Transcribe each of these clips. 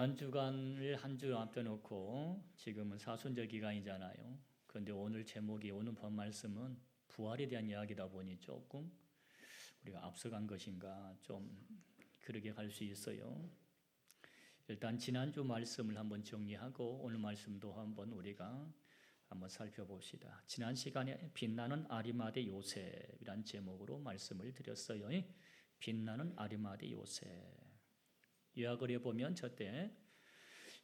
한 주간을 한 주 앞둬놓고 지금은 사순절 기간이잖아요. 그런데 오늘 제목이 오늘 본 말씀은 부활에 대한 이야기다 보니 조금 우리가 앞서간 것인가 좀 그러게 갈 수 있어요. 일단 지난주 말씀을 한번 정리하고 오늘 말씀도 한번 우리가 한번 살펴봅시다. 지난 시간에 빛나는 아리마대 요셉이란 제목으로 말씀을 드렸어요. 빛나는 아리마대 요셉. 요약을 해보면 저때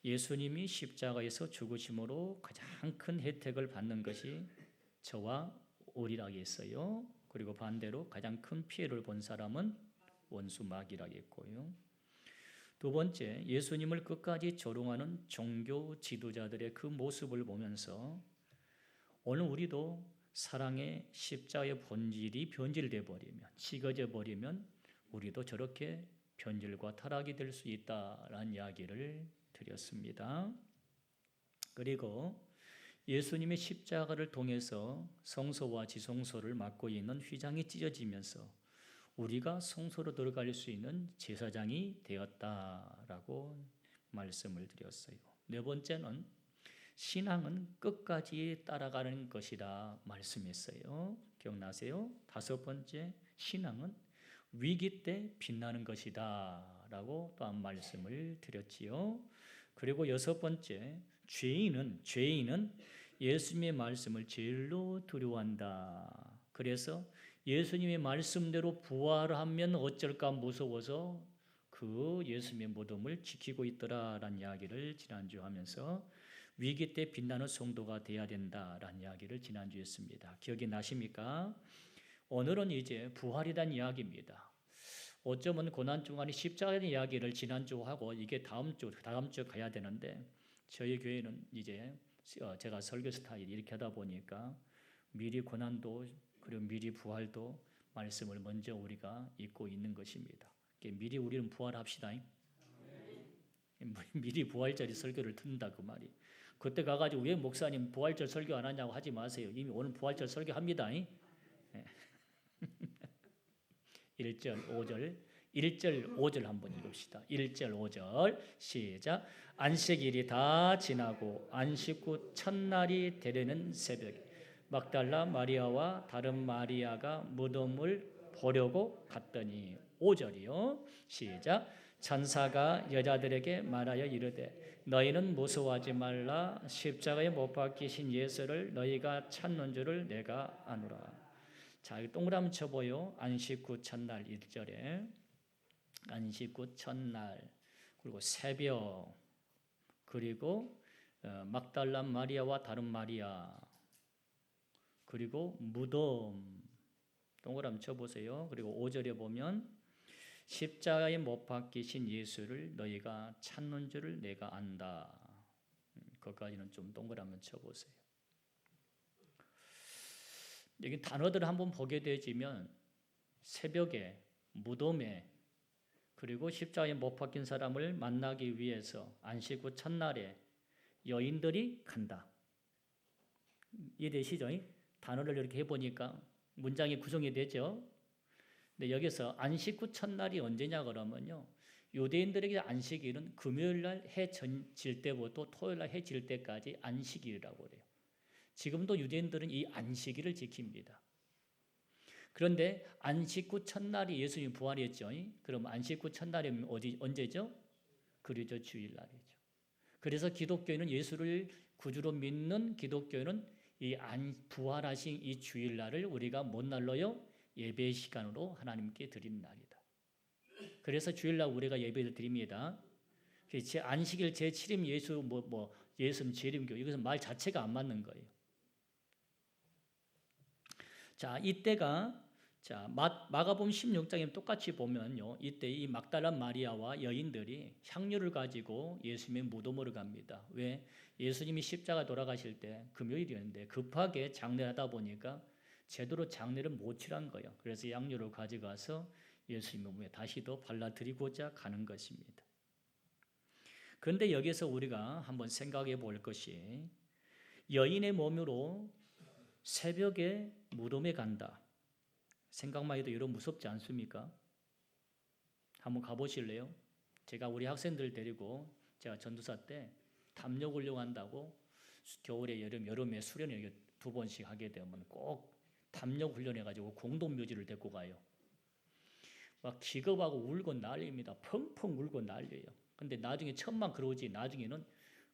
예수님이 십자가에서 죽으심으로 가장 큰 혜택을 받는 것이 저와 우리라겠어요. 그리고 반대로 가장 큰 피해를 본 사람은 원수 마귀라겠고요. 두 번째, 예수님을 끝까지 조롱하는 종교 지도자들의 그 모습을 보면서 오늘 우리도 사랑의 십자가의 본질이 변질돼 버리면, 식어져 버리면 우리도 저렇게 변질과 타락이 될 수 있다라는 이야기를 드렸습니다. 그리고 예수님의 십자가를 통해서 성소와 지성소를 맡고 있는 휘장이 찢어지면서 우리가 성소로 들어갈 수 있는 제사장이 되었다라고 말씀을 드렸어요. 네 번째는 신앙은 끝까지 따라가는 것이라 말씀했어요. 기억나세요? 다섯 번째, 신앙은 위기 때 빛나는 것이다 라고 또한 말씀을 드렸지요. 그리고 여섯 번째, 죄인은 예수님의 말씀을 제일로 두려워한다. 그래서 예수님의 말씀대로 부활하면 어쩔까 무서워서 그 예수님의 모dom을 지키고 있더라라는 이야기를 지난주 하면서 위기 때 빛나는 성도가 돼야 된다라는 이야기를 지난주에 했습니다. 기억이 나십니까? 오늘은 이제 부활에 대한 이야기입니다. 어쩌면 고난중간에 십자가의 이야기를 지난주 하고 이게 다음 주 가야 되는데 저희 교회는 이제 제가 설교 스타일이 이렇게 하다 보니까 미리 고난도 그리고 미리 부활도 말씀을 먼저 우리가 읽고 있는 것입니다. 미리 우리는 부활합시다. 미리 부활절에 설교를 듣는다 그 말이. 그때 가가지고 왜 목사님 부활절 설교 안 하냐고 하지 마세요. 이미 오늘 부활절 설교합니다. 1절 5절 1절 5절 한번 읽읍시다. 1절 5절 시작. 안식일이 다 지나고 안식 후 첫날이 되려는 새벽에 막달라 마리아와 다른 마리아가 무덤을 보려고 갔더니 5절이요. 시작. 천사가 여자들에게 말하여 이르되 너희는 무서워하지 말라. 십자가에 못 박히신 예수를 너희가 찾는 줄을 내가 아노라. 자, 동그라미 쳐보요. 안식 후 첫날 1절에 안식 후 첫날 그리고 새벽 그리고 막달라 마리아와 다른 마리아 그리고 무덤 동그라미 쳐보세요. 그리고 5절에 보면 십자가에 못 박히신 예수를 너희가 찾는 줄을 내가 안다. 거기까지는 좀 동그라미 쳐보세요. 여기 단어들을 한번 보게 되지면 새벽에 무덤에 그리고 십자가에 못 박힌 사람을 만나기 위해서 안식 후 첫날에 여인들이 간다. 이해되시죠? 단어를 이렇게 해보니까 문장이 구성이 되죠. 근데 여기서 안식 후 첫날이 언제냐 그러면요. 유대인들에게 안식일은 금요일날 해 질 때부터 토요일날 해 질 때까지 안식일이라고 그래요. 지금도 유대인들은 이 안식일을 지킵니다. 그런데 안식 후 첫날이 예수님 부활했죠. 그럼 안식 후 첫날이 언제죠? 그리죠, 주일날이죠. 그래서 기독교인은 예수를 구주로 믿는 기독교인은 이 부활하신 이 주일날을 우리가 뭔 날로요? 예배 시간으로 하나님께 드리는 날이다. 그래서 주일날 우리가 예배를 드립니다. 제 안식일 제7임 예수 예수님 재림교 이것은 말 자체가 안 맞는 거예요. 자, 이때가 마가복음 16장에 똑같이 보면요. 이때 이 막달라 마리아와 여인들이 향유를 가지고 예수님의 무덤으로 갑니다. 왜? 예수님이 십자가 돌아가실 때 금요일이었는데 급하게 장례를 하다 보니까 제대로 장례를 못 치란 거예요. 그래서 향유를 가져가서 예수님의 몸에 다시 더 발라드리고자 가는 것입니다. 그런데 여기서 우리가 한번 생각해 볼 것이 여인의 몸으로 새벽에 무덤에 간다. 생각만 해도 여러분 무섭지 않습니까? 한번 가보실래요? 제가 우리 학생들 데리고 제가 전도사 때 담력 훈련한다고 겨울에 여름에 수련회 2번씩 하게 되면 꼭 담력 훈련해가지고 공동묘지를 데리고 가요. 막 기겁하고 울고 난리입니다. 펑펑 울고 난리예요. 근데 나중에 천만 그러지 나중에는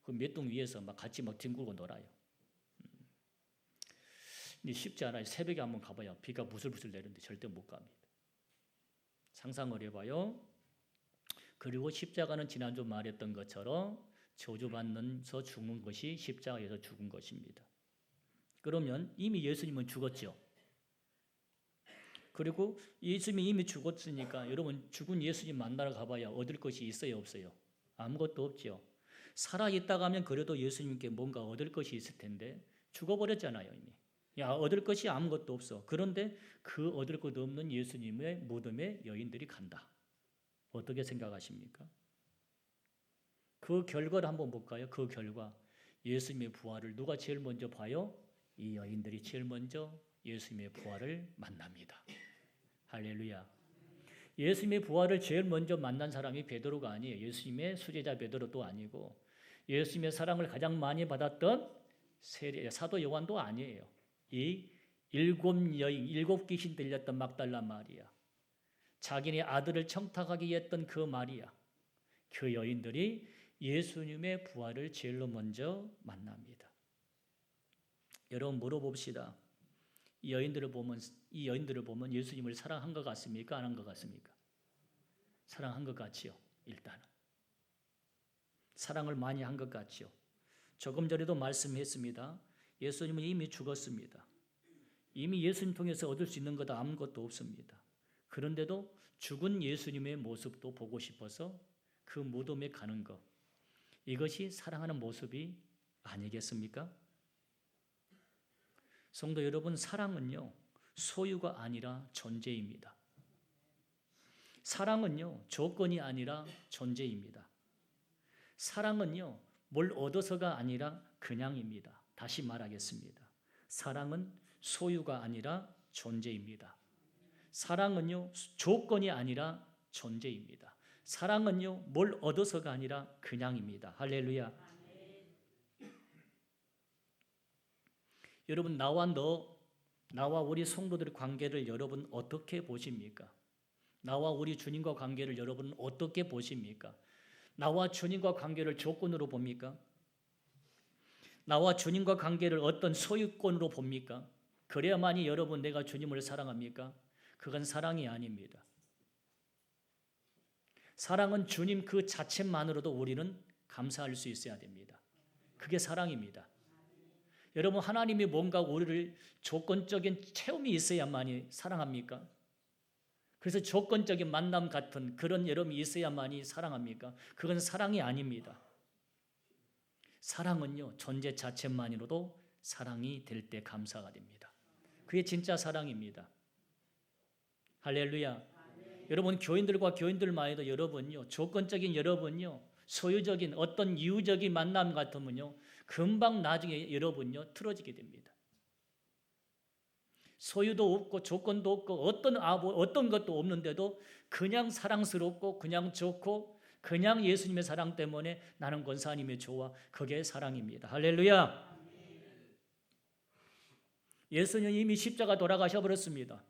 그 맷동 위에서 막 같이 막 뒹굴고 놀아요. 근데 쉽지 않아요. 새벽에 한번 가봐야 비가 부슬부슬 내리는데 절대 못 갑니다. 상상을 해봐요. 그리고 십자가는 지난주 말했던 것처럼 저주받면서 죽는 것이 십자가에서 죽은 것입니다. 그러면 이미 예수님은 죽었죠. 그리고 예수님이 이미 죽었으니까 여러분 죽은 예수님 만나러 가봐야 얻을 것이 있어요, 없어요? 아무것도 없죠. 살아있다가 하면 그래도 예수님께 뭔가 얻을 것이 있을 텐데 죽어버렸잖아요, 이미. 얻을 것이 아무것도 없어. 그런데 그 얻을 것 없는 예수님의 무덤에 여인들이 간다. 어떻게 생각하십니까? 그 결과를 한번 볼까요? 그 결과 예수님의 부활을 누가 제일 먼저 봐요? 이 여인들이 제일 먼저 예수님의 부활을 만납니다. 할렐루야. 예수님의 부활을 제일 먼저 만난 사람이 베드로가 아니에요. 예수님의 수제자 베드로도 아니고 예수님의 사랑을 가장 많이 받았던 사도 요한도 아니에요. 이 7 귀신 들렸던 막달라 마리아, 자기네 아들을 청탁하게 했던 그 마리아, 그 여인들이 예수님의 부활을 제일로 먼저 만납니다. 여러분 물어봅시다. 이 여인들을 보면 예수님을 사랑한 것 같습니까? 안 한 것 같습니까? 사랑한 것 같지요. 일단은 사랑을 많이 한 것 같지요. 조금 전에도 말씀했습니다. 예수님은 이미 죽었습니다. 이미 예수님 통해서 얻을 수 있는 것 아무것도 없습니다. 그런데도 죽은 예수님의 모습도 보고 싶어서 그 무덤에 가는 것, 이것이 사랑하는 모습이 아니겠습니까? 성도 여러분, 사랑은요 소유가 아니라 존재입니다. 사랑은요 조건이 아니라 존재입니다. 사랑은요 뭘 얻어서가 아니라 그냥입니다. 다시 말하겠습니다. 사랑은 소유가 아니라 존재입니다. 사랑은요 조건이 아니라 존재입니다. 사랑은요 뭘 얻어서가 아니라 그냥입니다. 할렐루야. 여러분 나와 우리 성도들의 관계를 여러분 어떻게 보십니까? 나와 우리 주님과 관계를 여러분 어떻게 보십니까? 나와 주님과 관계를 조건으로 봅니까? 나와 주님과 관계를 어떤 소유권으로 봅니까? 그래야만이 여러분 내가 주님을 사랑합니까? 그건 사랑이 아닙니다. 사랑은 주님 그 자체만으로도 우리는 감사할 수 있어야 됩니다. 그게 사랑입니다. 여러분 하나님이 뭔가 우리를 조건적인 체험이 있어야만이 사랑합니까? 그래서 조건적인 만남 같은 그런 여러분이 있어야만이 사랑합니까? 그건 사랑이 아닙니다. 사랑은요 존재 자체만으로도 사랑이 될 때 감사가 됩니다. 그게 진짜 사랑입니다. 할렐루야. 여러분 교인들과 교인들만해도 여러분요 조건적인 여러분요 소유적인 어떤 이유적인 만남 같으면요 금방 나중에 여러분요 틀어지게 됩니다. 소유도 없고 조건도 없고 어떤 것도 없는데도 그냥 사랑스럽고 그냥 좋고 그냥 예수님의 사랑 때문에 나는 권사님이 좋아. 그게 사랑입니다. 할렐루야. 예수님은 이미 십자가 돌아가셔 버렸습니다.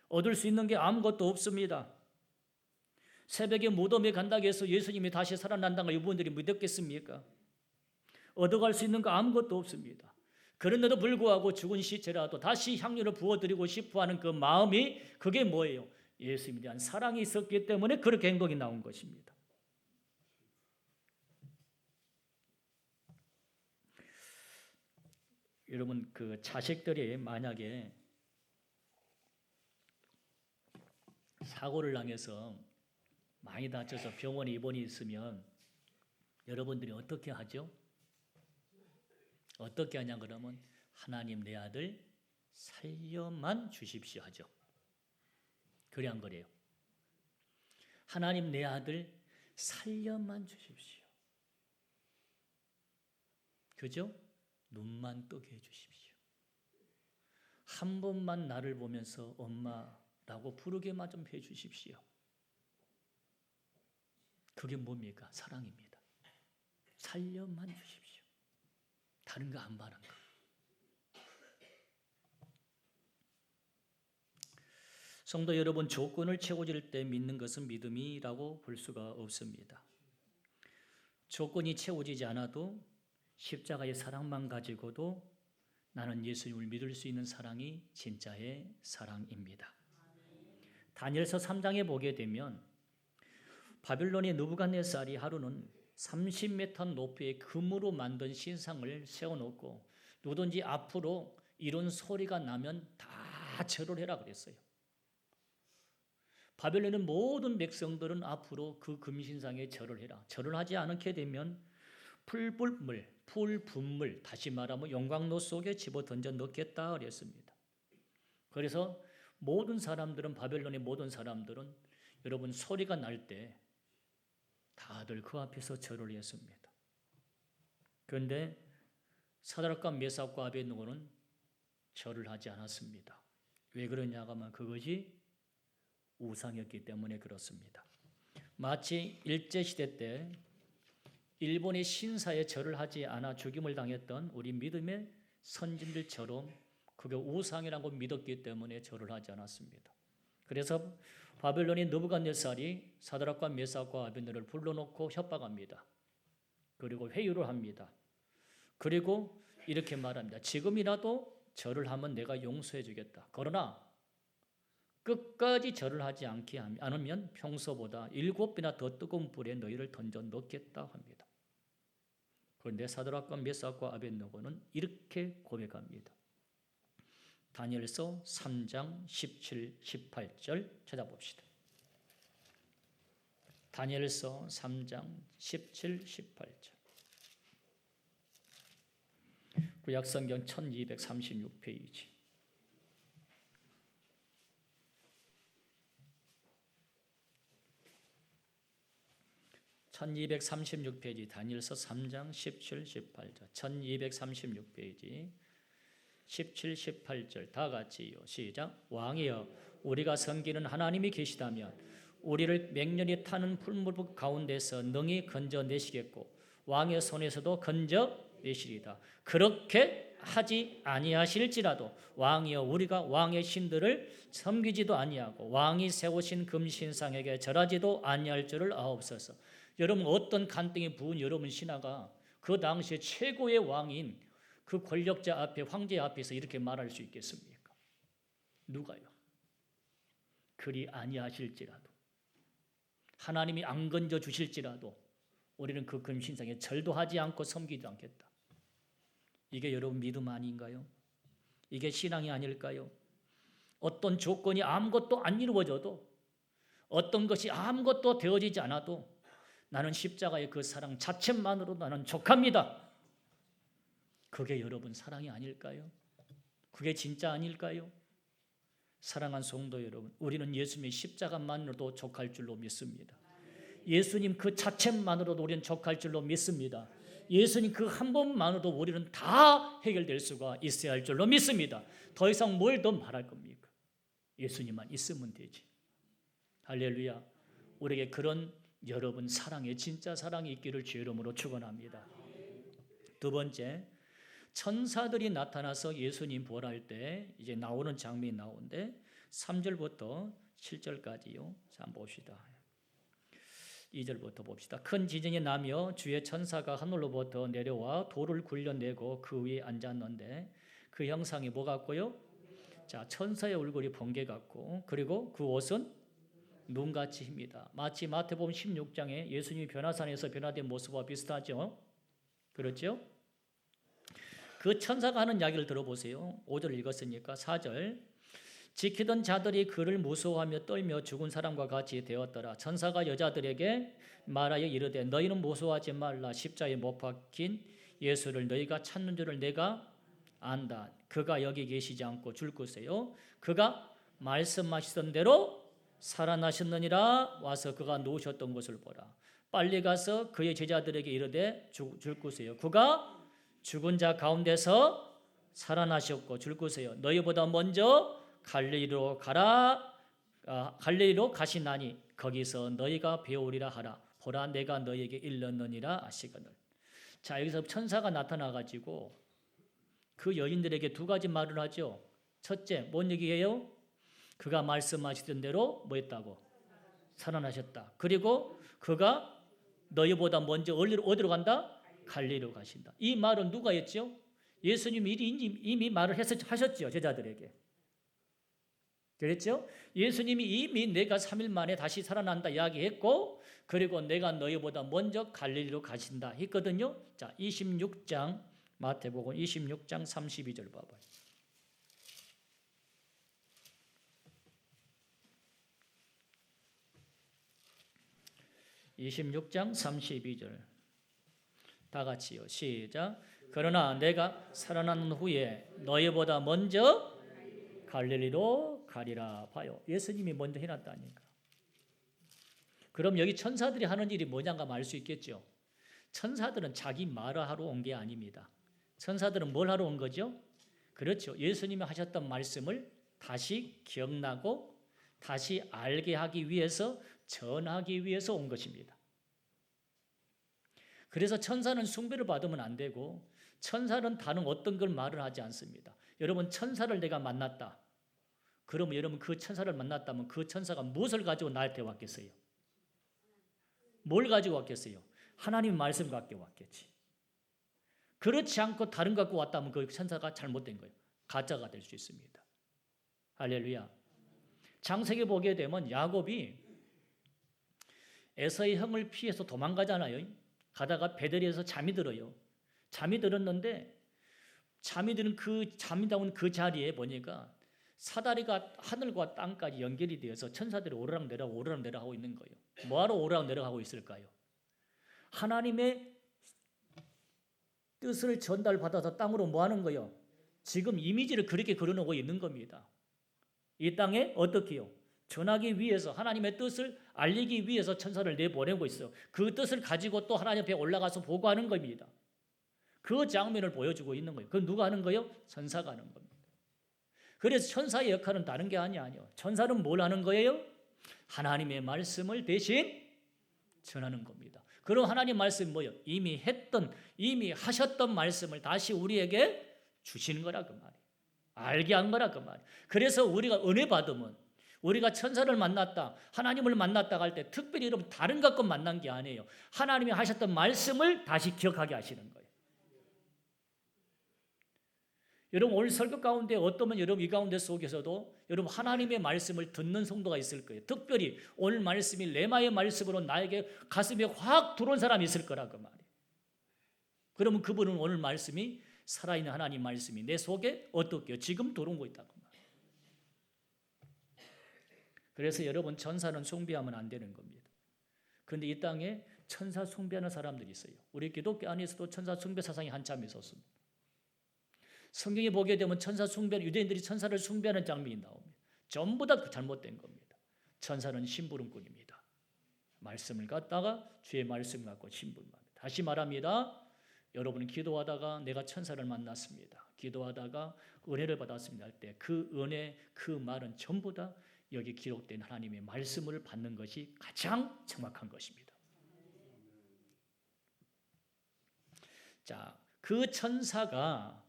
얻을 수 있는 게 아무것도 없습니다. 새벽에 무덤에 간다고 해서 예수님이 다시 살아난다는 걸 이분들이 믿었겠습니까? 얻어갈 수 있는 거 아무것도 없습니다. 그런데도 불구하고 죽은 시체라도 다시 향유를 부어드리고 싶어하는 그 마음이 그게 뭐예요? 예수님에 대한 사랑이 있었기 때문에 그렇게 행동이 나온 것입니다. 여러분 그 자식들이 만약에 사고를 당해서 많이 다쳐서 병원에 입원이 있으면 여러분들이 어떻게 하죠? 어떻게 하냐 그러면 하나님 내 아들 살려만 주십시오 하죠. 그래 안 그래요? 하나님 내 아들 살려만 주십시오. 그죠? 눈만 뜨게 해주십시오. 한 번만 나를 보면서 엄마라고 부르게만 좀 해주십시오. 그게 뭡니까? 사랑입니다. 살려만 주십시오. 다른 거 안 바란 거. 성도 여러분, 조건을 채워질 때 믿는 것은 믿음이라고 볼 수가 없습니다. 조건이 채워지지 않아도 십자가의 사랑만 가지고도 나는 예수님을 믿을 수 있는 사랑이 진짜의 사랑입니다. 다니엘서 3장에 보게 되면 바빌론의 느부갓네살이 하루는 30m 높이의 금으로 만든 신상을 세워놓고 누구든지 앞으로 이런 소리가 나면 다 절을 해라 그랬어요. 바벨론의 모든 백성들은 앞으로 그 금신상에 절을 해라. 절을 하지 않게 되면 풀분물, 다시 말하면 용광로 속에 집어 던져 넣겠다 그랬습니다. 그래서 모든 사람들은, 바벨론의 모든 사람들은 여러분 소리가 날 때 다들 그 앞에서 절을 했습니다. 그런데 사드락과 메삭과 아벳느고는 절을 하지 않았습니다. 왜 그러냐 하면 그것이 우상이었기 때문에 그렇습니다. 마치 일제시대 때 일본의 신사에 절을 하지 않아 죽임을 당했던 우리 믿음의 선진들처럼 그게 우상이라고 믿었기 때문에 절을 하지 않았습니다. 그래서 바벨론의 느부갓네살이 사드락과 메삭과 아벳느고를 불러놓고 협박합니다. 그리고 회유를 합니다. 그리고 이렇게 말합니다. 지금이라도 절을 하면 내가 용서해 주겠다. 그러나 끝까지 절을 하지 않으면 평소보다 7배나 더 뜨거운 불에 너희를 던져 넣겠다 합니다. 그런데 사드락과 메삭과 아벳느고는 이렇게 고백합니다. 다니엘서 3장 17, 18절 찾아봅시다. 다니엘서 3장 17, 18절. 구약성경 1236페이지. (1236페이지) 다니엘서 3장 17, 18절. 1236페이지 17, 18절 다 같이요. 시작. 왕이여, 우리가 섬기는 하나님이 계시다면 우리를 맹렬히 타는 풀무불 가운데서 능히 건져내시겠고 왕의 손에서도 건져내시리다. 그렇게 하지 아니하실지라도 왕이여, 우리가 왕의 신들을 섬기지도 아니하고 왕이 세우신 금신상에게 절하지도 아니할 줄을 아옵소서. 여러분, 어떤 간땡이 부은 여러분 신하가 그 당시에 최고의 왕인 그 권력자 앞에, 황제 앞에서 이렇게 말할 수 있겠습니까? 누가요? 그리 아니하실지라도, 하나님이 안 건져 주실지라도 우리는 그 금신상에 절도 하지 않고 섬기지도 않겠다. 이게 여러분 믿음 아닌가요? 이게 신앙이 아닐까요? 어떤 조건이 아무것도 안 이루어져도, 어떤 것이 아무것도 되어지지 않아도 나는 십자가의 그 사랑 자체만으로 나는 족합니다. 그게 여러분 사랑이 아닐까요? 그게 진짜 아닐까요? 사랑하는 성도 여러분, 우리는 예수님의 십자가만으로도 족할 줄로 믿습니다. 예수님 그 자체만으로도 우리는 족할 줄로 믿습니다. 예수님 그 한 번만으로도 우리는 다 해결될 수가 있어야 할 줄로 믿습니다. 더 이상 뭘 더 말할 겁니까? 예수님만 있으면 되지. 할렐루야. 우리에게 그런 여러분 사랑의 진짜 사랑이 있기를 주의 이름으로 축원합니다. 두 번째, 천사들이 나타나서 예수님 부활할 때 이제 나오는 장면이 나오는데 3절부터 7절까지요. 자, 한번 봅시다. 2절부터 봅시다. 큰 지진이 나며 주의 천사가 하늘로부터 내려와 돌을 굴려내고 그 위에 앉았는데 그 형상이 뭐 같고요? 자, 천사의 얼굴이 번개 같고, 그리고 그 옷은 눈같이 힙니다. 마치 마태복음 16장에 예수님이 변화산에서 변화된 모습과 비슷하죠? 그렇죠? 그 천사가 하는 이야기를 들어보세요. 5절 읽었으니까 4절. 지키던 자들이 그를 무서워하며 떨며 죽은 사람과 같이 되었더라. 천사가 여자들에게 말하여 이르되 너희는 무서워하지 말라. 십자가에 못 박힌 예수를 너희가 찾는 줄을 내가 안다. 그가 여기 계시지 않고 줄것이요. 그가 말씀하시던 대로 살아나셨느니라. 와서 그가 누우셨던 곳을 보라. 빨리 가서 그의 제자들에게 이르되 줄것이요. 그가 죽은 자 가운데서 살아나셨고 줄것이요. 너희보다 먼저 갈릴리로 가라. 갈릴리로 가시나니 거기서 너희가 배우리라 하라. 보라, 내가 너희에게 일렀느니라 하시거늘. 자, 여기서 천사가 나타나가지고 그 여인들에게 두 가지 말을 하죠. 첫째, 뭔 얘기예요? 그가 말씀하시던 대로 뭐 했다고? 살아나셨다. 그리고 그가 너희보다 먼저 어디로 간다? 갈릴리로 가신다. 이 말은 누가 했죠? 예수님이 이미 말을 하셨죠. 제자들에게. 그랬죠? 예수님이 이미 내가 3일 만에 다시 살아난다 이야기했고, 그리고 내가 너희보다 먼저 갈릴리로 가신다 했거든요. 자, 26장 마태복음 26장 32절 봐봐요. 26장 32절 다 같이요. 시작. 그러나 내가 살아난 후에 너희보다 먼저 갈릴리로 가리라. 봐요. 예수님이 먼저 해놨다니까. 그럼 여기 천사들이 하는 일이 뭐냐가 알 수 있겠죠. 천사들은 자기 말을 하러 온 게 아닙니다. 천사들은 뭘 하러 온 거죠? 그렇죠. 예수님이 하셨던 말씀을 다시 기억나고 다시 알게 하기 위해서, 전하기 위해서 온 것입니다. 그래서 천사는 숭배를 받으면 안 되고, 천사는 다른 어떤 걸 말을 하지 않습니다. 여러분, 천사를 내가 만났다. 그러면 여러분 그 천사를 만났다면 그 천사가 무엇을 가지고 나한테 왔겠어요? 뭘 가지고 왔겠어요? 하나님의 말씀 갖고 왔겠지. 그렇지 않고 다른 거 갖고 왔다면 그 천사가 잘못된 거예요. 가짜가 될 수 있습니다. 할렐루야. 창세기 보게 되면 야곱이 에서의 형을 피해서 도망가잖아요. 가다가 베들리에서 잠이 들어요. 잠이 들었는데 잠이 나온 그 자리에 보니까 사다리가 하늘과 땅까지 연결이 되어서 천사들이 오르락내리락 하고 있는 거예요. 뭐하러 오르락내리락 하고 있을까요? 하나님의 뜻을 전달받아서 땅으로 뭐 하는 거예요? 지금 이미지를 그렇게 그려놓고 있는 겁니다. 이 땅에 어떻게요? 전하기 위해서, 하나님의 뜻을 알리기 위해서 천사를 내보내고 있어요. 그 뜻을 가지고 또 하나님 앞에 올라가서 보고하는 겁니다. 그 장면을 보여주고 있는 거예요. 그건 누가 하는 거예요? 천사가 하는 겁니다. 그래서 천사의 역할은 다른 게 아니에요. 천사는 뭘 하는 거예요? 하나님의 말씀을 대신 전하는 겁니다. 그럼 하나님 말씀이 뭐예요? 이미 하셨던 말씀을 다시 우리에게 주시는 거라 그 말이에요. 알게 한 거라 그 말이에요. 그래서 우리가 은혜 받으면, 우리가 천사를 만났다, 하나님을 만났다 할 때 특별히 여러분 다른 것과 만난 게 아니에요. 하나님이 하셨던 말씀을 다시 기억하게 하시는 거예요. 여러분 오늘 설교 가운데 어떠면 여러분 이 가운데 속에서도 여러분 하나님의 말씀을 듣는 성도가 있을 거예요. 특별히 오늘 말씀이 레마의 말씀으로 나에게 가슴에 확 들어온 사람이 있을 거라 그 말이에요. 그러면 그분은 오늘 말씀이 살아있는 하나님 말씀이 내 속에 어떻게요? 지금 들어온 거 있다고 말이에요. 그래서 여러분 천사는 숭배하면 안 되는 겁니다. 그런데 이 땅에 천사 숭배하는 사람들이 있어요. 우리 기독교 안에서도 천사 숭배 사상이 한참 있었습니다. 성경에 보게 되면 유대인들이 천사를 숭배하는 장면이 나옵니다. 전부 다 잘못된 겁니다. 천사는 심부름꾼입니다. 말씀을 갖다가 주의 말씀 갖고 심부름합니다. 다시 말합니다. 여러분은 기도하다가 내가 천사를 만났습니다. 기도하다가 은혜를 받았습니다 할 때 그 은혜, 그 말은 전부 다 여기 기록된 하나님의 말씀을 받는 것이 가장 정확한 것입니다. 자, 그 천사가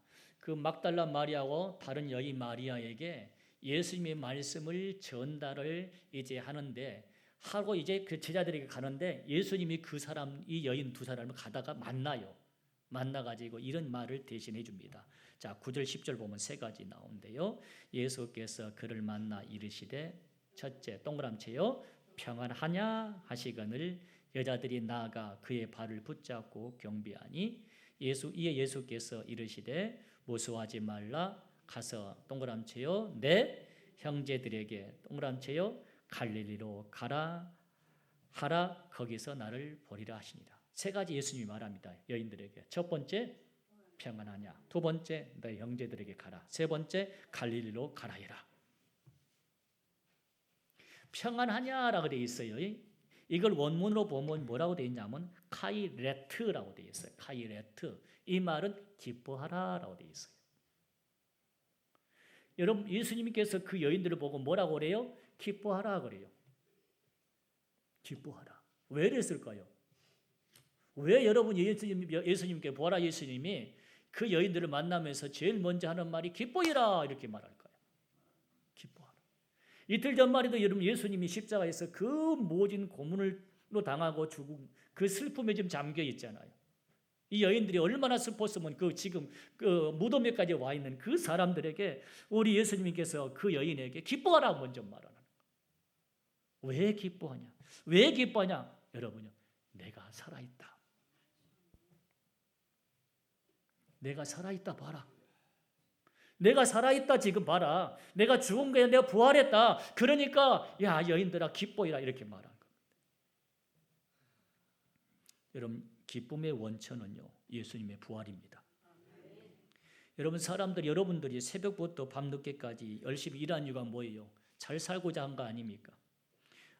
그 막달라 마리아와 다른 여인 마리아에게 예수님의 말씀을 전달을 이제 하는데 하고 이제 그 제자들에게 가는데 예수님이 이 여인 두 사람을 가다가 만나가지고 이런 말을 대신해 줍니다. 자, 9절 10절 보면 세 가지 나오는데요. 예수께서 그를 만나 이르시되 첫째 동그라미째요. 평안하냐 하시거늘 여자들이 나아가 그의 발을 붙잡고 경배하니 이에 예수께서 이르시되 무서워하지 말라 가서 동그라미째요. 내 형제들에게 동그라미째요. 갈릴리로 가라 하라 거기서 나를 보리라 하시니라. 세 가지 예수님이 말합니다. 여인들에게. 첫 번째 평안하냐. 두 번째 내 형제들에게 가라. 세 번째 갈릴리로 가라 해라. 평안하냐라고 되어 있어요. 이걸 원문으로 보면 뭐라고 되어 있냐면 카이레트라고 되어 있어요. 카이레트. 이 말은 기뻐하라라고 되어 있어요. 여러분 예수님께서 그 여인들을 보고 뭐라고 그래요? 기뻐하라 그래요. 기뻐하라. 왜 그랬을까요? 왜 여러분 예수님께 보아라 예수님이 그 여인들을 만나면서 제일 먼저 하는 말이 기뻐해라 이렇게 말할까요? 기뻐하라. 이틀 전말에도 여러분 예수님이 십자가에서 그 모진 고문을로 당하고 죽은 그 슬픔에 지금 잠겨 있잖아요. 이 여인들이 얼마나 슬펐으면 지금 무덤에까지 와 있는 그 사람들에게 우리 예수님께서 그 여인에게 기뻐하라 먼저 말하는 거예요. 왜 기뻐하냐? 왜 기뻐하냐? 여러분요, 내가 살아있다. 내가 살아있다 봐라. 내가 살아있다 지금 봐라. 내가 죽은 거야. 내가 부활했다. 그러니까 야 여인들아 기뻐해라 이렇게 말한 겁니다. 여러분 기쁨의 원천은요 예수님의 부활입니다. 여러분 여러분들이 새벽부터 밤늦게까지 열심히 일한 이유가 뭐예요? 잘 살고자 한 거 아닙니까?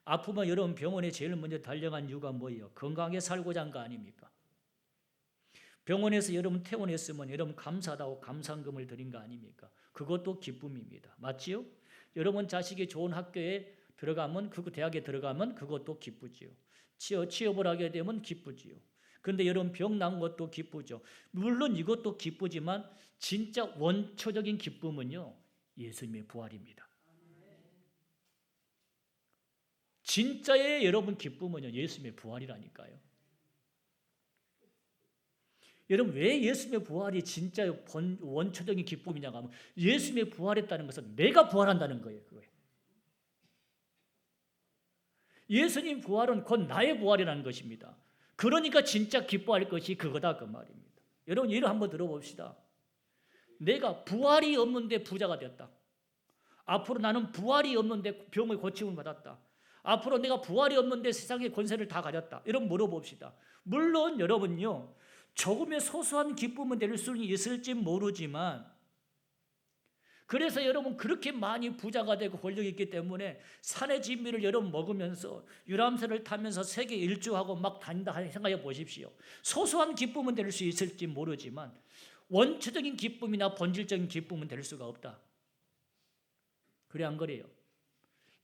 아프면 여러분 병원에 제일 먼저 달려간 이유가 뭐예요? 건강하게 살고자 한 거 아닙니까? 병원에서 여러분 퇴원했으면 여러분 감사하다고 감상금을 드린 거 아닙니까? 그것도 기쁨입니다. 맞지요? 여러분 자식이 좋은 학교에 들어가면 대학에 들어가면 그것도 기쁘지요. 취업을 하게 되면 기쁘지요. 그런데 여러분 병 난 것도 기쁘죠. 물론 이것도 기쁘지만 진짜 원초적인 기쁨은요 예수님의 부활입니다. 진짜의 여러분 기쁨은요 예수님의 부활이라니까요. 여러분 왜 예수님의 부활이 진짜 원초적인 기쁨이냐고 하면 예수님의 부활했다는 것은 내가 부활한다는 거예요. 그거예요. 예수님 부활은 곧 나의 부활이라는 것입니다. 그러니까 진짜 기뻐할 것이 그거다 그 말입니다. 여러분 예를 한번 들어봅시다. 내가 부활이 없는데 부자가 되었다. 앞으로 나는 부활이 없는데 병의 고침을 받았다. 앞으로 내가 부활이 없는데 세상의 권세를 다 가졌다. 여러분 물어봅시다. 물론 여러분요 조금의 소소한 기쁨은 될 수는 있을지 모르지만 그래서 여러분 그렇게 많이 부자가 되고 권력이 있기 때문에 산의 진미를 여러분 먹으면서 유람선을 타면서 세계 일주하고 막 다닌다 생각해 보십시오. 소소한 기쁨은 될 수 있을지 모르지만 원초적인 기쁨이나 본질적인 기쁨은 될 수가 없다. 그래 안 그래요?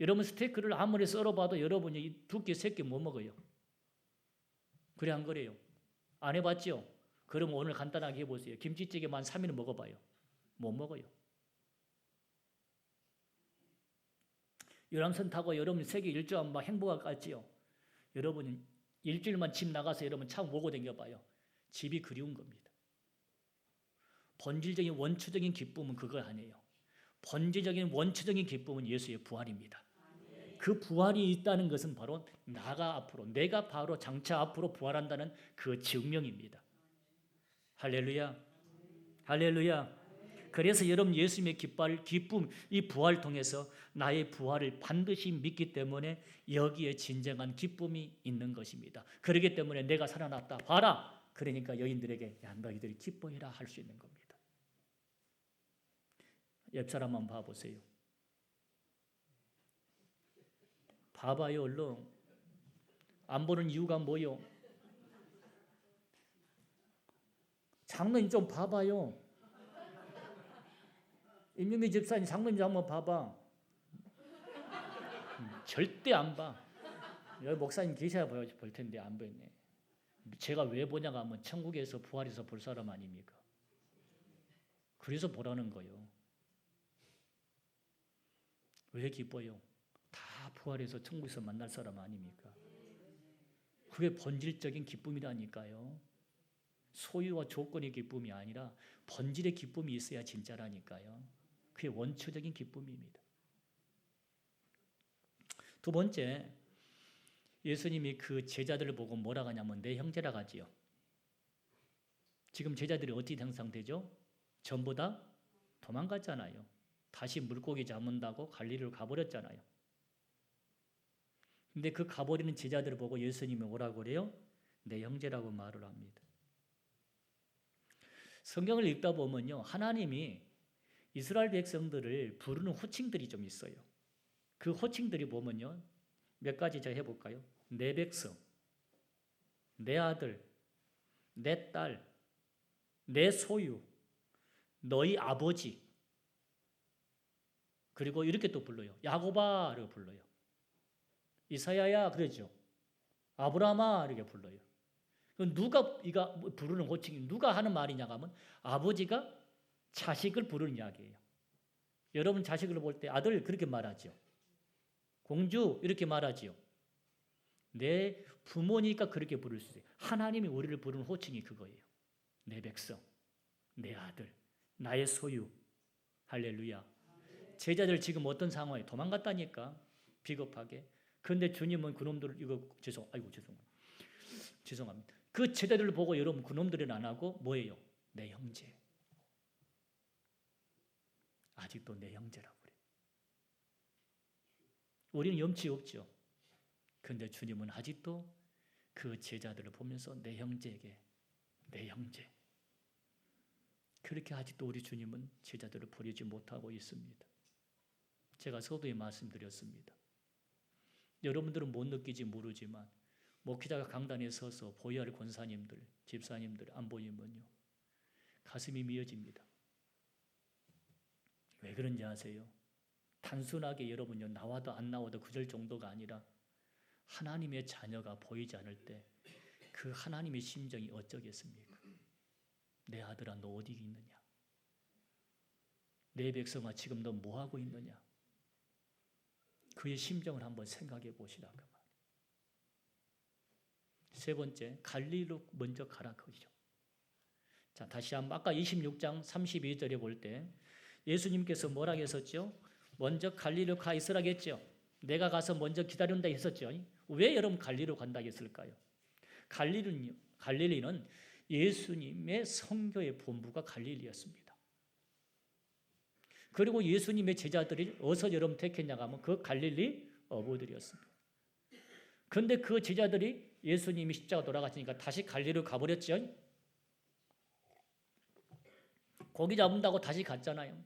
여러분 스테이크를 아무리 썰어봐도 여러분이 2끼 3끼 못 먹어요. 그래 안 그래요? 안 해봤죠? 그럼 오늘 간단하게 해보세요. 김치찌개만 3일은 먹어봐요. 못 먹어요. 유람선 타고 여러분 세계 일주하면 막 행복할 것 같지요? 여러분은 일주일만 집 나가서 여러분 차 모고 다녀봐요. 집이 그리운 겁니다. 본질적인 원초적인 기쁨은 그거 아니에요. 본질적인 원초적인 기쁨은 예수의 부활입니다. 그 부활이 있다는 것은 바로 내가 바로 장차 앞으로 부활한다는 그 증명입니다. 할렐루야. 할렐루야. 그래서 여러분 예수님의 기쁨, 이 부활을 통해서 나의 부활을 반드시 믿기 때문에 여기에 진정한 기쁨이 있는 것입니다. 그렇기 때문에 내가 살아났다 봐라. 그러니까 여인들에게 야 너희들이 기뻐해라 할 수 있는 겁니다. 옆 사람 한번 봐보세요. 봐봐요 얼른. 안 보는 이유가 뭐요? 장로님 좀 봐봐요. 임유미 집사님 장로님 좀 한번 봐봐. 절대 안 봐. 여기 목사님 계셔야 볼 텐데 안 보이네. 제가 왜 보냐고 하면 천국에서 부활해서 볼 사람 아닙니까? 그래서 보라는 거예요. 왜 기뻐요? 다 부활해서 천국에서 만날 사람 아닙니까? 그게 본질적인 기쁨이라니까요. 소유와 조건의 기쁨이 아니라 본질의 기쁨이 있어야 진짜라니까요. 그게 원초적인 기쁨입니다. 두 번째, 예수님이 그 제자들을 보고 뭐라 하냐면 내 형제라 하지요. 지금 제자들이 어떻게 형상되죠? 전부 다 도망갔잖아요. 다시 물고기 잡는다고 갈릴리로 가버렸잖아요. 근데 그 가버리는 제자들을 보고 예수님이 뭐라고 그래요? 내 형제라고 말을 합니다. 성경을 읽다 보면요, 하나님이 이스라엘 백성들을 부르는 호칭들이 좀 있어요. 그 호칭들이 보면요, 몇 가지 제가 해볼까요? 내 백성, 내 아들, 내 딸, 내 소유, 너희 아버지, 그리고 이렇게 또 불러요. 야곱아라고 불러요. 이사야야 그러죠. 아브라함아 이렇게 불러요. 누가 이가 부르는 호칭이 누가 하는 말이냐고 하면 아버지가 자식을 부르는 이야기예요. 여러분 자식을 볼 때 아들 그렇게 말하죠. 공주 이렇게 말하지요. 내 부모니까 그렇게 부를 수 있어요. 하나님이 우리를 부르는 호칭이 그거예요. 내 백성, 내 아들, 나의 소유. 할렐루야. 제자들 지금 어떤 상황에 도망갔다니까 비겁하게. 그런데 주님은 그놈들을 죄송합니다. 그 제자들을 보고 여러분 그놈들은 안 하고 뭐예요? 내 형제. 아직도 내 형제라고 그래요. 우리는 염치 없죠. 그런데 주님은 아직도 그 제자들을 보면서 내 형제에게 내 형제. 그렇게 아직도 우리 주님은 제자들을 버리지 못하고 있습니다. 제가 서두에 말씀드렸습니다. 여러분들은 못 느끼지 모르지만 목회자가 강단에 서서 보여야 할 권사님들, 집사님들 안 보이면요. 가슴이 미어집니다. 왜 그런지 아세요? 단순하게 여러분요 나와도 안 나와도 그럴 정도가 아니라 하나님의 자녀가 보이지 않을 때 그 하나님의 심정이 어쩌겠습니까? 내 아들아 너 어디 있느냐? 내 백성아 지금 너 뭐하고 있느냐? 그의 심정을 한번 생각해 보시라 그 말. 세 번째, 갈릴리로 먼저 가라 그거죠. 자, 다시 한번 아까 26장 32절에 볼 때 예수님께서 뭐라고 했었죠? 먼저 갈릴리로 가 있으라고 했죠. 내가 가서 먼저 기다린다 했었죠. 왜 여러분 갈릴리로 간다고 했을까요? 갈릴리는 예수님의 선교의 본부가 갈릴리였습니다. 그리고 예수님의 제자들이 어디서 여러분 택했냐고 하면 그 갈릴리 어부들이었습니다. 그런데 그 제자들이 예수님이 십자가 돌아가시니까 다시 갈릴리로 가버렸죠. 고기 잡는다고 다시 갔잖아요.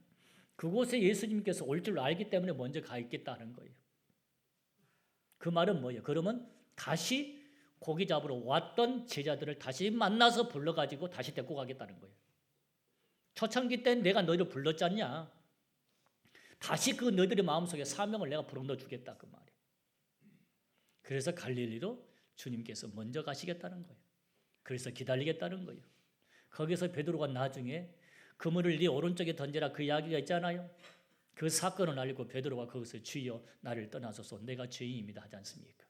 그곳에 예수님께서 올 줄 알기 때문에 먼저 가 있겠다는 거예요. 그 말은 뭐예요? 그러면 다시 고기 잡으러 왔던 제자들을 다시 만나서 불러가지고 다시 데리고 가겠다는 거예요. 초창기 때 내가 너희를 불렀잖냐. 다시 그 너희들의 마음속에 사명을 내가 불어넣어 주겠다 그 말이에요. 그래서 갈릴리로 주님께서 먼저 가시겠다는 거예요. 그래서 기다리겠다는 거예요. 거기서 베드로가 나중에 그물을 네 오른쪽에 던져라 그 이야기가 있잖아요. 그 사건을 알고 베드로가 거기서 주여 나를 떠나소서 내가 죄인입니다 하지 않습니까?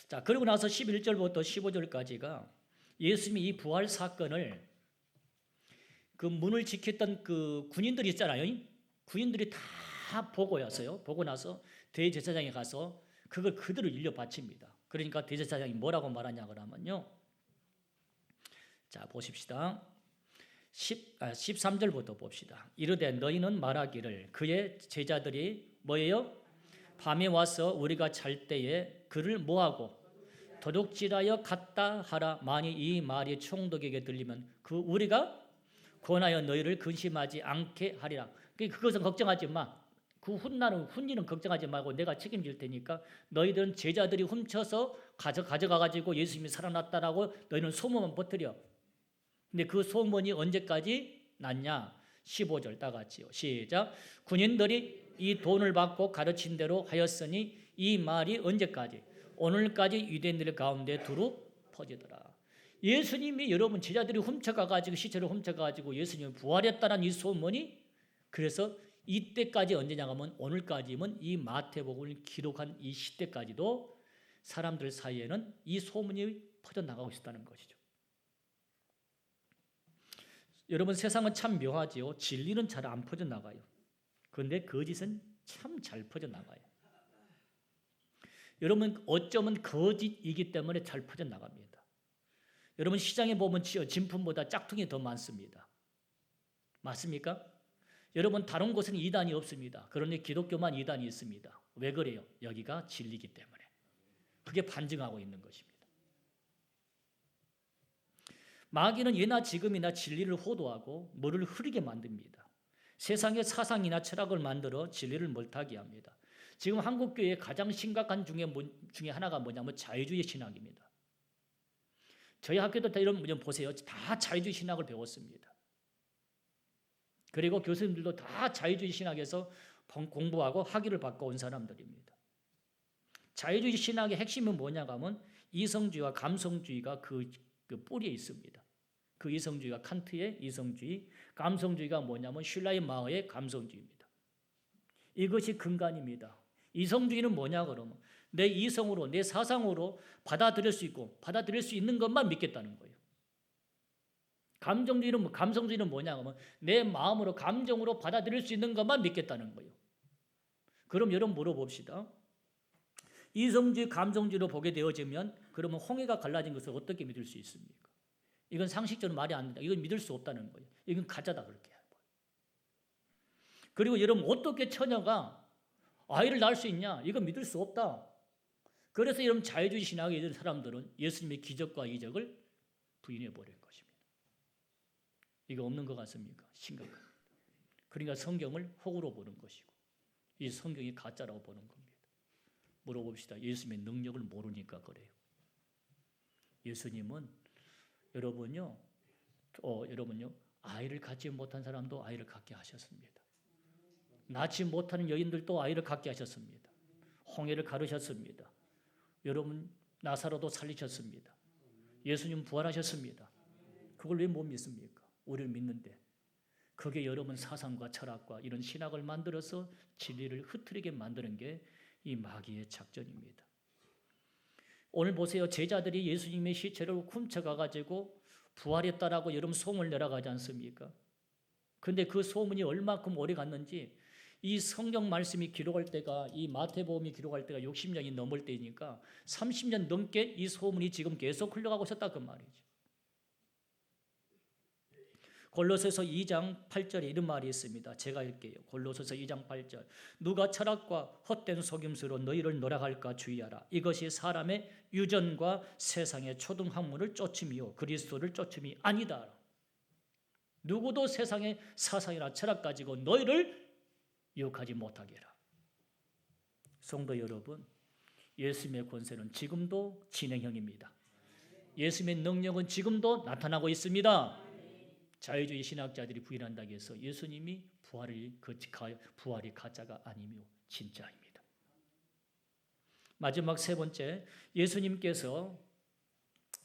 자, 그리고 나서 11절부터 15절까지가 예수님이 이 부활 사건을 그 문을 지켰던 그 군인들이 있잖아요. 군인들이 다 보고 왔어요. 보고 나서 대제사장에 가서 그걸 그대로 일러 바칩니다. 그러니까 대제사장이 뭐라고 말하냐 그러면요. 자, 보십시다. 13절부터 봅시다. 이르되 너희는 말하기를 그의 제자들이 뭐예요? 밤에 와서 우리가 잘 때에 그를 뭐하고 도둑질하여 갔다 하라. 만일 이 말이 총독에게 들리면 그 우리가 권하여 너희를 근심하지 않게 하리라. 그것은 걱정하지 마. 그 훈리는 걱정하지 말고 내가 책임질 테니까 너희들은 제자들이 훔쳐서 가져가가지고 예수님이 살아났다라고 너희는 소문만 퍼뜨려. 근데 그 소문이 언제까지 났냐? 15절 따같이요. 시작. 군인들이 이 돈을 받고 가르친 대로 하였으니 이 말이 언제까지? 오늘까지 유대인들 가운데 두루 퍼지더라. 예수님이 여러분 제자들이 훔쳐가가지고 시체를 훔쳐가지고 예수님이 부활했다는 이 소문이 그래서 이때까지 언제냐 하면 오늘까지면 이 마태복음을 기록한 이 시대까지도 사람들 사이에는 이 소문이 퍼져나가고 있었다는 것이죠. 여러분 세상은 참 묘하지요. 진리는 잘 안 퍼져나가요. 그런데 거짓은 참 잘 퍼져나가요. 여러분 어쩌면 거짓이기 때문에 잘 퍼져나갑니다. 여러분 시장에 보면 진품보다 짝퉁이 더 많습니다. 맞습니까? 여러분 다른 곳은 이단이 없습니다. 그런데 기독교만 이단이 있습니다. 왜 그래요? 여기가 진리이기 때문에. 그게 반증하고 있는 것입니다. 마귀는 예나 지금이나 진리를 호도하고 물을 흐르게 만듭니다. 세상의 사상이나 철학을 만들어 진리를 멀타게 합니다. 지금 한국교회의 가장 심각한 중에 하나가 뭐냐면 자유주의 신학입니다. 저희 학교도 다 이런 분 보세요. 다 자유주의 신학을 배웠습니다. 그리고 교수님들도 다 자유주의 신학에서 공부하고 학위를 받고 온 사람들입니다. 자유주의 신학의 핵심은 뭐냐고 하면 이성주의와 감성주의가 그 뿌리에 있습니다. 그 이성주의가 칸트의 이성주의, 감성주의가 뭐냐면 슐라이마어의 감성주의입니다. 이것이 근간입니다. 이성주의는 뭐냐 그러면 내 이성으로, 내 사상으로 받아들일 수 있고 받아들일 수 있는 것만 믿겠다는 거예요. 감성주의는 뭐냐 하면 내 마음으로 감정으로 받아들일 수 있는 것만 믿겠다는 거예요. 그럼 여러분 물어봅시다. 이성주의, 감성주의로 보게 되어지면 그러면 홍해가 갈라진 것을 어떻게 믿을 수 있습니까? 이건 상식적으로 말이 안 된다. 이건 믿을 수 없다는 거예요. 이건 가짜다 그렇게. 그리고 여러분 어떻게 처녀가 아이를 낳을 수 있냐? 이건 믿을 수 없다. 그래서 여러분 자유주의 신학에 있는 사람들은 예수님의 기적과 이적을 부인해 버릴 것입니다. 이거 없는 것 같습니까? 심각합니다. 그러니까 성경을 혹으로 보는 것이고 이 성경이 가짜라고 보는 겁니다. 물어봅시다. 예수님의 능력을 모르니까 그래요. 예수님은 여러분요 아이를 갖지 못한 사람도 아이를 갖게 하셨습니다. 낳지 못하는 여인들도 아이를 갖게 하셨습니다. 홍해를 가르셨습니다. 여러분 나사로도 살리셨습니다. 예수님 부활하셨습니다. 그걸 왜 못 믿습니까? 우리를 믿는데. 그게 여러분 사상과 철학과 이런 신학을 만들어서 진리를 흐트리게 만드는 게 이 마귀의 작전입니다. 오늘 보세요. 제자들이 예수님의 시체를 훔쳐가가지고 부활했다라고 여러분 소문을 내려가지 않습니까? 근데 그 소문이 얼마큼 오래 갔는지 이 성경 말씀이 기록할 때가 이 마태복음이 기록할 때가 60년이 넘을 때니까 30년 넘게 이 소문이 지금 계속 흘러가고 있었다 그 말이죠. 골로새서 2장 8절에 이런 말이 있습니다. 제가 읽게요. 골로새서 2장 8절. 누가 철학과 헛된 속임수로 너희를 노략할까 주의하라. 이것이 사람의 유전과 세상의 초등학문을 쫓음이요 그리스도를 쫓음이 아니다. 누구도 세상의 사상이나 철학 가지고 너희를 유혹하지 못하게 해라. 성도 여러분, 예수님의 권세는 지금도 진행형입니다. 예수님의 능력은 지금도 나타나고 있습니다. 자유주의 신학자들이 부인한다고 해서 예수님이 부활이 가짜가 아니며 진짜입니다. 마지막 세 번째, 예수님께서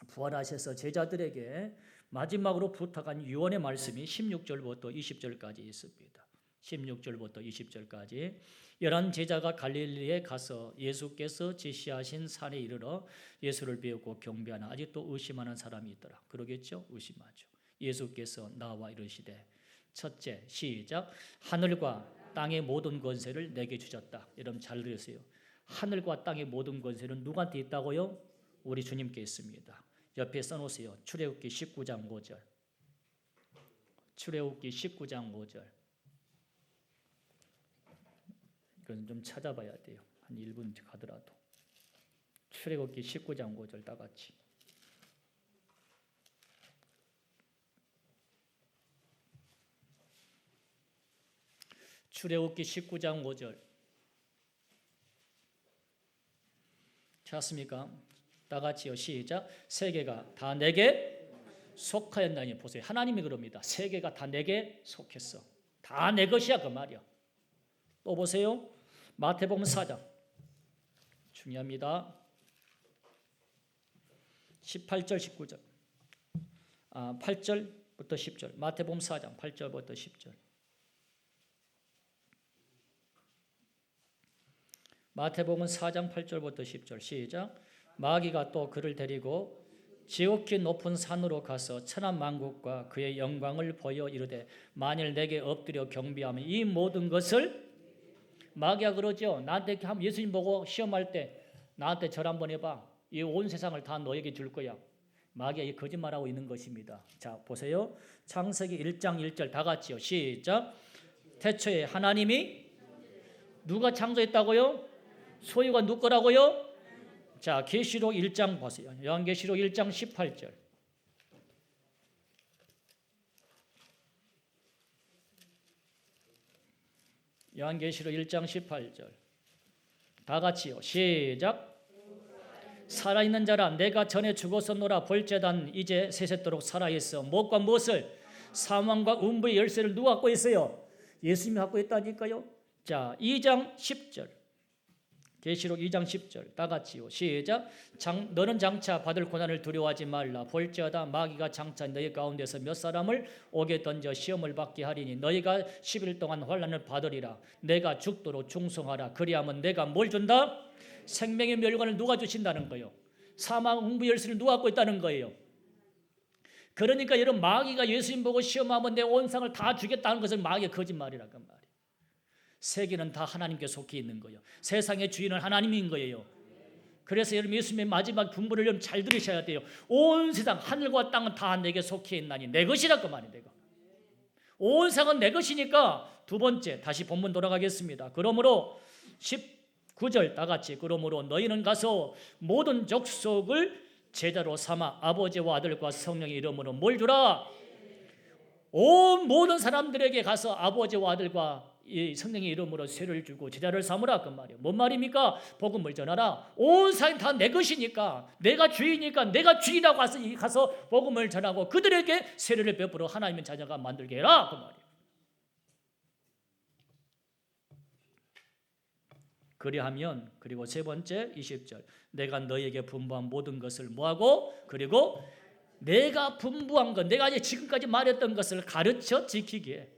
부활하셔서 제자들에게 마지막으로 부탁한 유언의 말씀이 16절부터 20절까지 있습니다. 16절부터 20절까지 11 제자가 갈릴리에 가서 예수께서 지시하신 산에 이르러 예수를 배우고 경배하나 아직도 의심하는 사람이 있더라. 그러겠죠? 의심하죠. 예수께서 나와 이르시되 첫째 시작 하늘과 땅의 모든 권세를 내게 주셨다. 여러분 잘 들으세요. 하늘과 땅의 모든 권세는 누구한테 있다고요? 우리 주님께 있습니다. 옆에 써놓으세요. 출애굽기 19장 5절. 출애굽기 19장 5절. 이건 좀 찾아봐야 돼요. 한 1분 가더라도. 출애굽기 19장 5절 다 같이. 출애굽기 19장 5절. 찾았습니까? 다 같이요. 시작. 세계가 다 내게 속하였나니. 보세요. 하나님이 그럽니다. 세계가 다 내게 속했어. 다 내 것이야 그 말이야. 또 보세요. 마태복음 4장. 중요합니다. 18절 19절. 8절부터 10절. 마태복음 4장 8절부터 10절. 마태복음 4장 8절부터 10절 시작. 마귀가 또 그를 데리고 지극히 높은 산으로 가서 천하만국과 그의 영광을 보여 이르되 만일 내게 엎드려 경배하면 이 모든 것을 마귀가 그러죠. 나한테 한번 예수님 보고 시험할 때 나한테 절 한번 해봐. 이 온 세상을 다 너에게 줄 거야. 마귀가 이 거짓말하고 있는 것입니다. 자 보세요. 창세기 1장 1절 다 같이요. 시작. 태초에 하나님이 누가 창조했다고요? 소유가 누구 거라고요? 자, 계시록 1장 보세요. 요한계시록 1장 18절. 요한계시록 1장 18절. 다 같이요. 시작. 살아있는 자라 내가 전에 죽었었노라 볼죄단 이제 세세토록 살아있어. 무엇과 무엇을? 사망과 음부의 열쇠를 누가 갖고 있어요? 예수님이 갖고 있다니까요. 자, 2장 10절. 계시록 2장 10절 다 같이요. 시작. 너는 장차 받을 고난을 두려워하지 말라. 볼지어다 마귀가 장차 너희 가운데서 몇 사람을 옥에 던져 시험을 받게 하리니 너희가 10일 동안 환난을 받으리라. 내가 죽도록 충성하라. 그리하면 내가 뭘 준다? 생명의 멸관을 누가 주신다는 거예요? 사망 홍부 열쇠를 누가 갖고 있다는 거예요? 그러니까 여러분, 마귀가 예수님 보고 시험하면 내 온 상을 다 주겠다는 것은 마귀의 거짓말이라고 말이에요. 세계는 다 하나님께 속해 있는 거예요. 세상의 주인은 하나님인 거예요. 그래서 여러분, 예수님의 마지막 분부를 여러분 잘 들으셔야 돼요. 온 세상 하늘과 땅은 다 내게 속해 있나니 내 것이라고 말이에요. 내가. 온 세상은 내 것이니까. 두 번째, 다시 본문 돌아가겠습니다. 그러므로 19절 다 같이, 그러므로 너희는 가서 모든 족속을 제자로 삼아 아버지와 아들과 성령의 이름으로 뭘 주라? 온 모든 사람들에게 가서 아버지와 아들과 이 성령의 이름으로 세를 주고 제자를 삼으라 그 말이에요. 뭔 말입니까? 복음을 전하라. 온 세상이 다 내 것이니까, 내가 주인이니까 내가 주인이라고 가서 복음을 전하고 그들에게 세례를 베풀어 하나님의 자녀가 만들게 해라 그 말이에요. 그리하면, 그리고 세 번째 20절, 내가 너희에게 분부한 모든 것을 뭐하고, 그리고 내가 분부한 것, 내가 이제 지금까지 말했던 것을 가르쳐 지키게.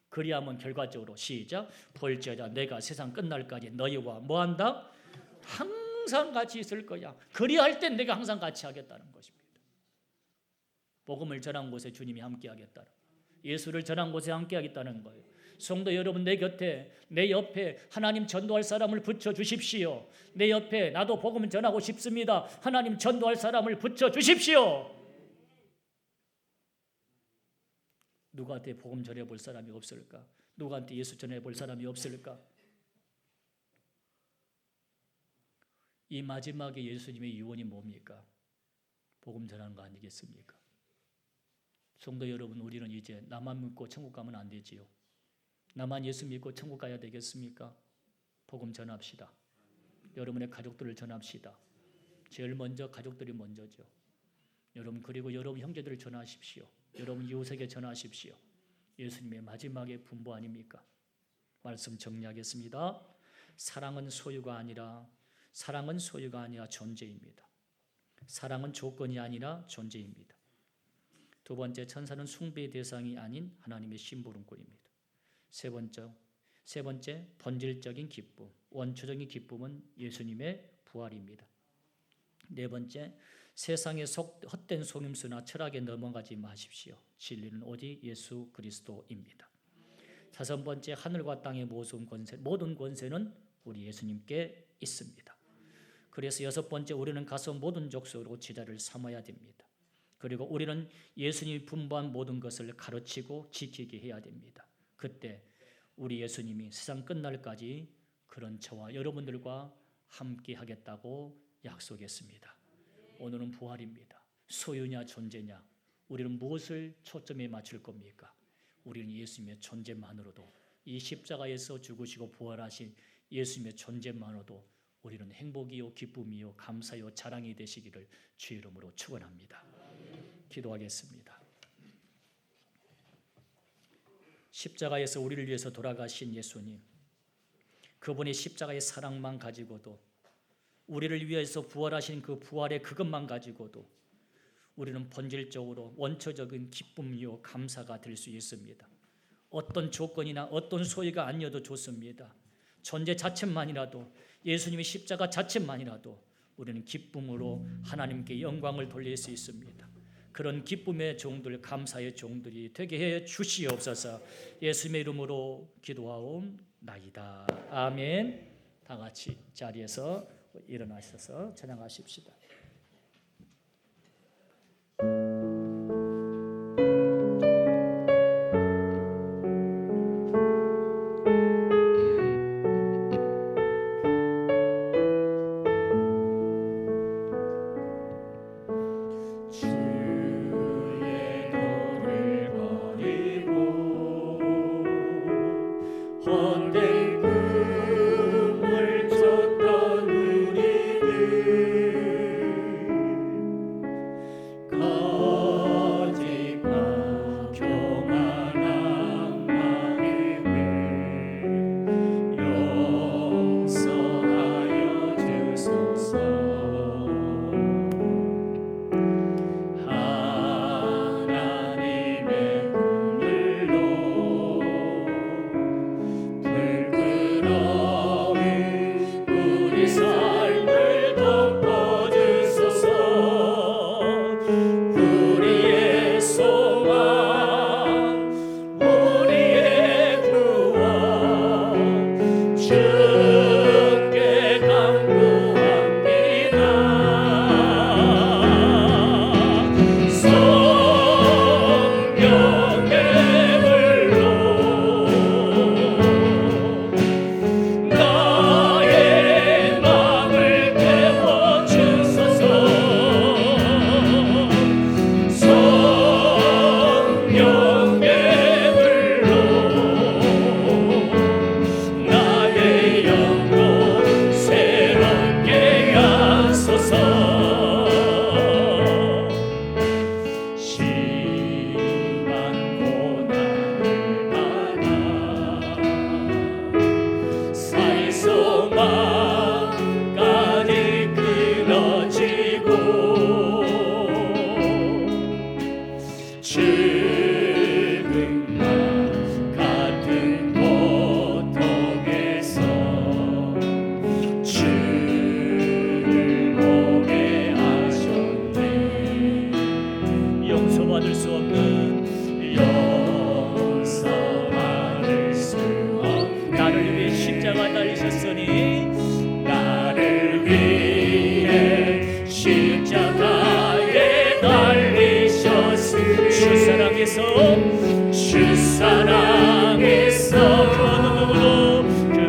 그리하면 결과적으로 시작. 볼지어다 내가 세상 끝날까지 너희와 뭐한다? 항상 같이 있을 거야. 그리할 땐 내가 항상 같이 하겠다는 것입니다. 복음을 전한 곳에 주님이 함께 하겠다는, 예수를 전한 곳에 함께 하겠다는 거예요. 성도 여러분, 내 곁에, 내 옆에 하나님 전도할 사람을 붙여주십시오. 내 옆에 나도 복음을 전하고 싶습니다. 하나님 전도할 사람을 붙여주십시오. 누구한테 복음 전해볼 사람이 없을까? 누구한테 예수 전해볼 사람이 없을까? 이 마지막에 예수님의 유언이 뭡니까? 복음 전하는 거 아니겠습니까? 성도 여러분, 우리는 이제 나만 믿고 천국 가면 안 되지요. 나만 예수 믿고 천국 가야 되겠습니까? 복음 전합시다. 여러분의 가족들을 전합시다. 제일 먼저 가족들이 먼저죠. 여러분, 그리고 여러분 형제들을 전하십시오. 여러분 이웃에게 전하십시오. 예수님의 마지막에 분부 아닙니까? 말씀 정리하겠습니다. 사랑은 소유가 아니라 존재입니다. 사랑은 조건이 아니라 존재입니다. 두 번째, 천사는 숭배의 대상이 아닌 하나님의 심부름꾼입니다. 세 번째, 본질적인 기쁨, 원초적인 기쁨은 예수님의 부활입니다. 네 번째, 세상의 헛된 속임수나 철학에 넘어가지 마십시오. 진리는 오직 예수 그리스도입니다. 다섯 번째, 하늘과 땅의 모든 권세는 우리 예수님께 있습니다. 그래서 여섯 번째, 우리는 가서 모든 족속으로 제자를 삼아야 됩니다. 그리고 우리는 예수님이 분부한 모든 것을 가르치고 지키게 해야 됩니다. 그때 우리 예수님이 세상 끝날까지 그런 저와 여러분들과 함께 하겠다고 약속했습니다. 오늘은 부활입니다. 소유냐 존재냐, 우리는 무엇을 초점에 맞출 겁니까? 우리는 예수님의 존재만으로도, 이 십자가에서 죽으시고 부활하신 예수님의 존재만으로도 우리는 행복이요 기쁨이요 감사요 자랑이 되시기를 주의 이름으로 축원합니다. 기도하겠습니다. 십자가에서 우리를 위해서 돌아가신 예수님, 그분의 십자가의 사랑만 가지고도, 우리를 위해서 부활하신 그 부활의 그것만 가지고도 우리는 본질적으로 원초적인 기쁨이요 감사가 될 수 있습니다. 어떤 조건이나 어떤 소유가 아니어도 좋습니다. 존재 자체만이라도, 예수님의 십자가 자체만이라도 우리는 기쁨으로 하나님께 영광을 돌릴 수 있습니다. 그런 기쁨의 종들, 감사의 종들이 되게 해 주시옵소서. 예수님의 이름으로 기도하옵나이다. 아멘. 다 같이 자리에서 일어나셔서 찬양하십시다. 헛된 꿈을 쫓던 우리들 무너지고 죽음과 같은 고통에서 주를 보게 하셨네. 용서받을 수 없는 나를 위해 십자가 달리셨으니 나를 위해 십자가에 달리셨으니 주 사랑에서 그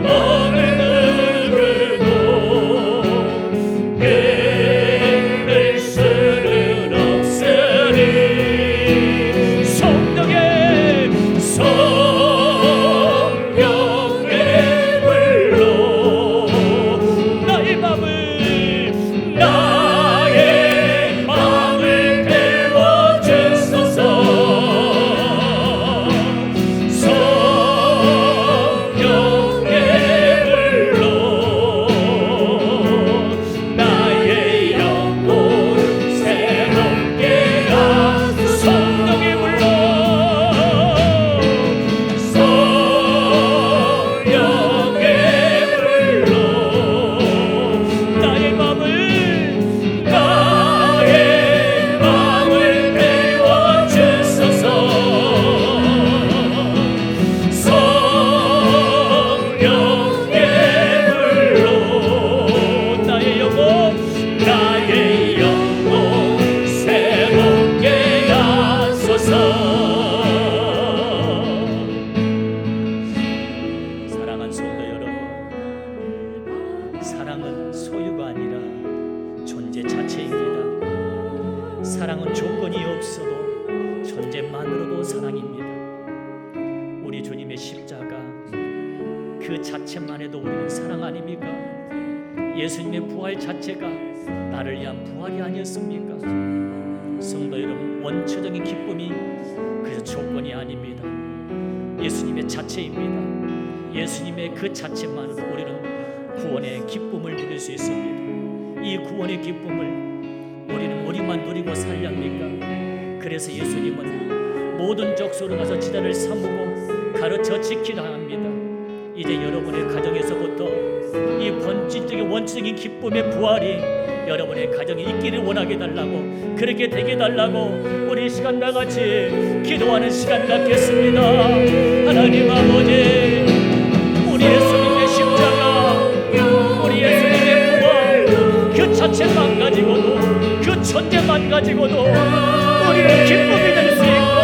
어느 누구도 끊을 수는 없으니 성령의 사랑하는 성도 여러분, 사랑은 소유가 아니라 존재 자체입니다. 사랑은 조건이 없어도 존재만으로도 사랑입니다. 우리 주님의 십자가 그 자체만 해도 우리는 사랑 아닙니까? 예수님의 부활 자체가 나를 위한 부활이 아니었습니까? 성도 여러분, 원초적인 기쁨이 그래서 조건이 아닙니다. 예수님의 자체입니다. 예수님의 그 자체만으로 우리는 구원의 기쁨을 누릴 수 있습니다. 이 구원의 기쁨을 우리는 우리만 누리고 살려 합니까? 그래서 예수님은 모든 족속으로 가서 지도를 삼고 가르쳐 지키라 합니다. 이제 여러분의 가정에서부터 이 본질적인 원초적인 기쁨의 부활이 여러분의 가정에 있기를 원하게 달라고, 그렇게 되게 달라고 우리 이 시간 나같이 기도하는 시간 갖겠습니다. 하나님 아버지, 우리 예수님의 십자가, 우리 예수님의 부활 그 자체만 가지고도, 그 존재만 가지고도 우리는 기쁨이 될 수 있고,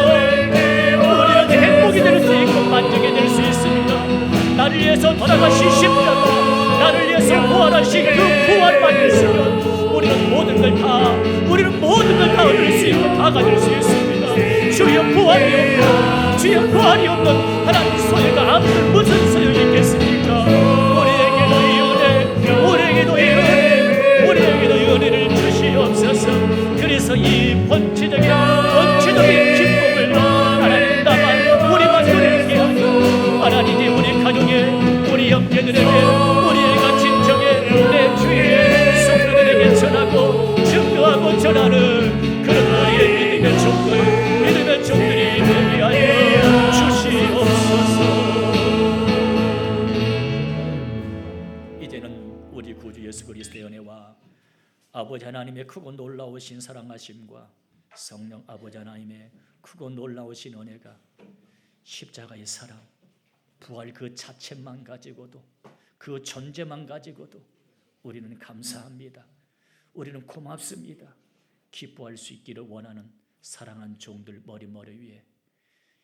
우리는 행복이 될 수 있고, 만족이 될 수 있습니다. 나를 위해서 돌아가신 십자가, 나를 위해서 부활하신 그 부활만 있으면 우리는 모든 걸 다 얻을 수 있고 다 가질 수 있습니다. 주여 부활이 없고, 주여 부활이 없는 하나님 소유가 아무튼 무슨 소용이 있겠습니까? 우리에게도 이 은혜를 주시옵소서. 그래서 이 원초적인 기쁨을 하나님 나만 우리만 누리게 하여 하나님이 우리 가정에, 우리 형제들에게, 우리의 친정에, 내 주위에 성도들에게 전하고 증거하고 전하는 그런 우리의 믿음의 종들이 되게 하여 주시옵소서. 이제는 우리 구주 예수 그리스도의 은혜와 아버지 하나님의 크고 놀라우신 사랑하심과 성령 아버지 하나님의 크고 놀라우신 은혜가 십자가의 사랑, 부활 그 자체만 가지고도, 그 존재만 가지고도 우리는 감사합니다. 우리는 고맙습니다. 기뻐할 수 있기를 원하는 사랑한 종들 머리 위에,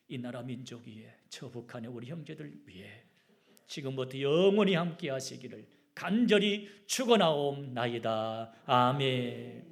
이 나라 민족 위에, 저 북한의 우리 형제들 위에 지금부터 영원히 함께 하시기를 간절히 축원하옵나이다. 아멘.